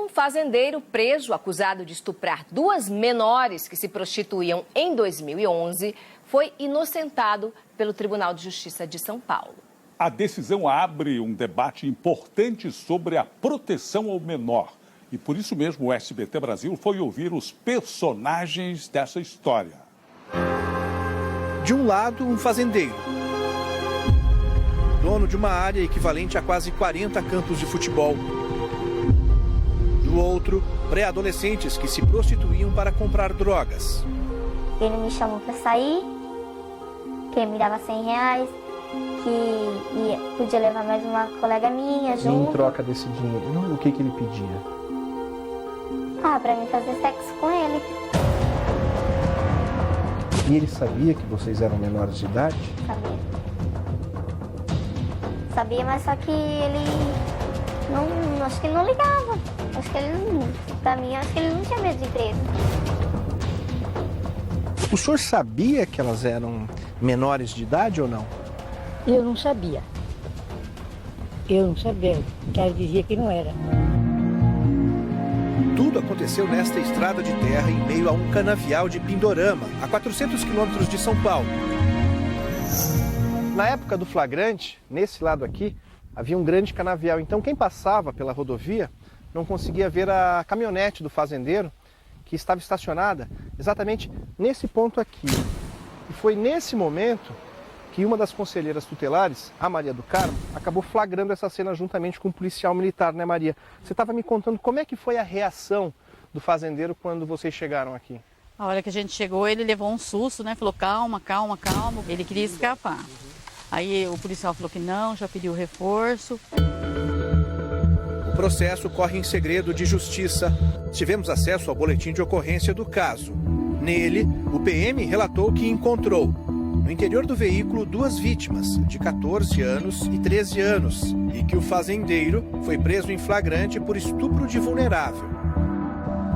Um fazendeiro preso, acusado de estuprar 2 menores que se prostituíam em 2011, foi inocentado pelo Tribunal de Justiça de São Paulo. A decisão abre um debate importante sobre a proteção ao menor. E por isso mesmo o SBT Brasil foi ouvir os personagens dessa história. De um lado, um fazendeiro, dono de uma área equivalente a quase 40 campos de futebol. Do outro, pré-adolescentes que se prostituíam para comprar drogas. Ele me chamou para sair, que ele me dava R$100, que podia levar mais uma colega minha junto. E em troca desse dinheiro, o que ele pedia? Para mim fazer sexo com ele. E ele sabia que vocês eram menores de idade? Sabia, mas só que ele não, acho que ele não ligava. Acho que ele, pra mim, acho que ele não tinha medo de ir preso. O senhor sabia que elas eram menores de idade ou não? Eu não sabia. Que ela dizia que não era. Tudo aconteceu nesta estrada de terra em meio a um canavial de Pindorama, a 400 quilômetros de São Paulo. Na época do flagrante, nesse lado aqui, havia um grande canavial. Então quem passava pela rodovia não conseguia ver a caminhonete do fazendeiro que estava estacionada exatamente nesse ponto aqui. E foi nesse momento que uma das conselheiras tutelares, a Maria do Carmo, acabou flagrando essa cena juntamente com um policial militar, né, Maria? Você estava me contando como é que foi a reação do fazendeiro quando vocês chegaram aqui. A hora que a gente chegou, ele levou um susto, né? Falou, calma. Ele queria escapar. Aí o policial falou que não, já pediu reforço. O processo corre em segredo de justiça. Tivemos acesso ao boletim de ocorrência do caso. Nele, o PM relatou que encontrou no interior do veículo 2 vítimas, de 14 anos e 13 anos, e que o fazendeiro foi preso em flagrante por estupro de vulnerável.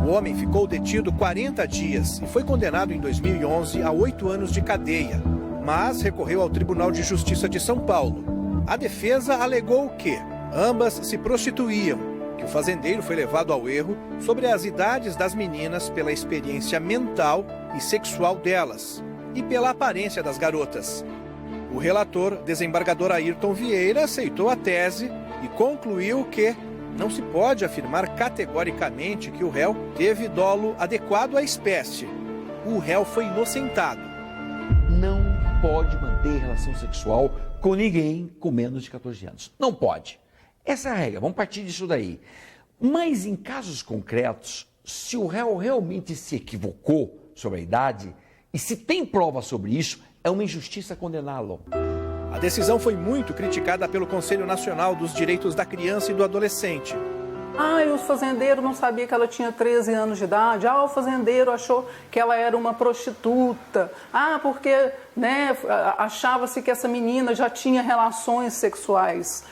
O homem ficou detido 40 dias e foi condenado em 2011 a 8 anos de cadeia, mas recorreu ao Tribunal de Justiça de São Paulo. A defesa alegou que ambas se prostituíam, que o fazendeiro foi levado ao erro sobre as idades das meninas pela experiência mental e sexual delas e pela aparência das garotas. O relator, desembargador Ayrton Vieira, aceitou a tese e concluiu que não se pode afirmar categoricamente que o réu teve dolo adequado à espécie. O réu foi inocentado. Não pode manter relação sexual com ninguém com menos de 14 anos. Não pode. Essa é a regra, vamos partir disso daí. Mas em casos concretos, se o réu realmente se equivocou sobre a idade, e se tem prova sobre isso, é uma injustiça condená-lo. A decisão foi muito criticada pelo Conselho Nacional dos Direitos da Criança e do Adolescente. E o fazendeiro não sabia que ela tinha 13 anos de idade. O fazendeiro achou que ela era uma prostituta. Porque achava-se que essa menina já tinha relações sexuais.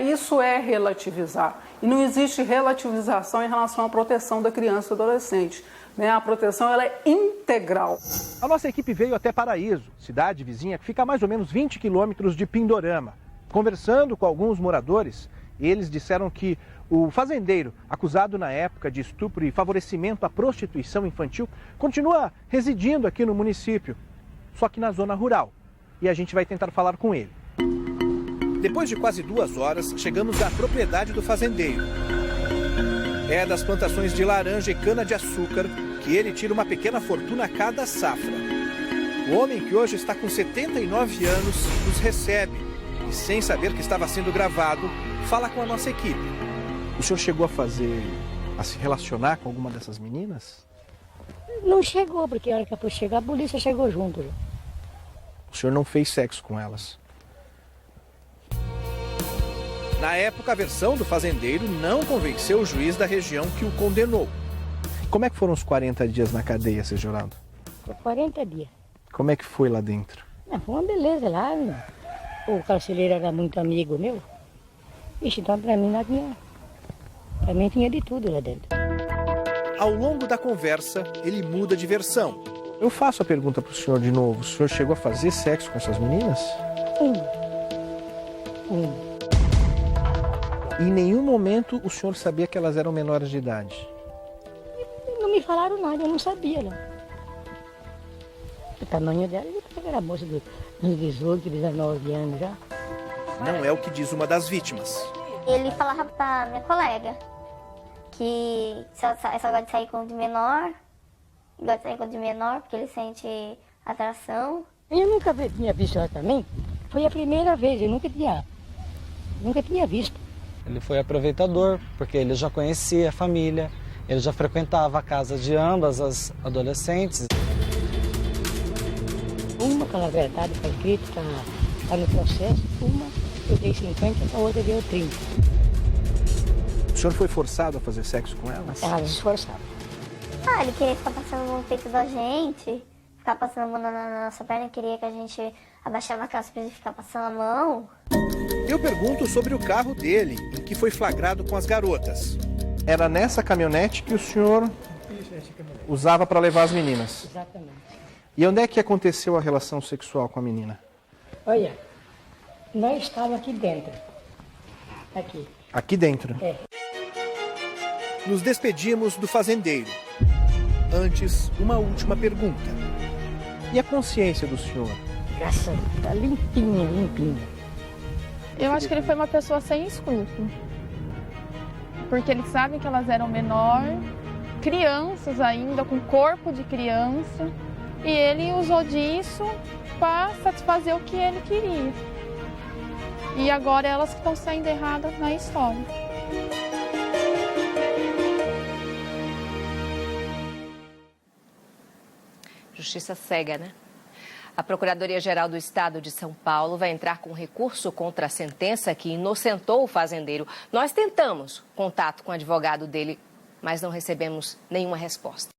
Isso é relativizar. E não existe relativização em relação à proteção da criança e do adolescente. A proteção ela é integral. A nossa equipe veio até Paraíso, cidade vizinha que fica a mais ou menos 20 quilômetros de Pindorama. Conversando com alguns moradores, eles disseram que o fazendeiro, acusado na época de estupro e favorecimento à prostituição infantil, continua residindo aqui no município, só que na zona rural. E a gente vai tentar falar com ele. Depois de quase 2 horas, chegamos à propriedade do fazendeiro. É das plantações de laranja e cana-de-açúcar que ele tira uma pequena fortuna a cada safra. O homem, que hoje está com 79 anos, nos recebe e, sem saber que estava sendo gravado, fala com a nossa equipe. O senhor chegou a se relacionar com alguma dessas meninas? Não chegou, porque a hora que eu chegar, a polícia chegou junto. O senhor não fez sexo com elas? Na época, a versão do fazendeiro não convenceu o juiz da região que o condenou. Como é que foram os 40 dias na cadeia, seu Geraldo? Foi 40 dias. Como é que foi lá dentro? Foi uma beleza lá. O carcereiro era muito amigo meu. Então pra mim tinha de tudo lá dentro. Ao longo da conversa, ele muda de versão. Eu faço a pergunta pro senhor de novo. O senhor chegou a fazer sexo com essas meninas? E em nenhum momento o senhor sabia que elas eram menores de idade? Não me falaram nada, eu não sabia, não. O tamanho dela, eu era moça de uns 18, 19 anos já. Não é o que diz uma das vítimas. Ele falava pra minha colega que só gosta de sair com o de menor, gosta de sair com o de menor porque ele sente atração. Eu nunca tinha visto ela também, foi a primeira vez, eu nunca tinha visto. Ele foi aproveitador, porque ele já conhecia a família, ele já frequentava a casa de ambas as adolescentes. Uma, pela verdade, está escrito, está no processo, uma eu dei 50, a outra deu 30. O senhor foi forçado a fazer sexo com elas? Ela esforçava. Ele queria ficar passando a mão no peito da gente, ficar passando a mão na nossa perna, queria que a gente abaixava a calça pra ele ficar passando a mão. Eu pergunto sobre o carro dele, em que foi flagrado com as garotas. Era nessa caminhonete que o senhor usava para levar as meninas? Exatamente. E onde é que aconteceu a relação sexual com a menina? Olha, nós estávamos aqui dentro. Aqui. Aqui dentro? É. Nos despedimos do fazendeiro. Antes, uma última pergunta. E a consciência do senhor? Graças a Deus, está limpinha, limpinha. Eu acho que ele foi uma pessoa sem escrúpulo. Porque eles sabem que elas eram menores, crianças ainda, com corpo de criança. E ele usou disso para satisfazer o que ele queria. E agora elas que estão saindo erradas na história. Justiça cega, né? A Procuradoria-Geral do Estado de São Paulo vai entrar com recurso contra a sentença que inocentou o fazendeiro. Nós tentamos contato com o advogado dele, mas não recebemos nenhuma resposta.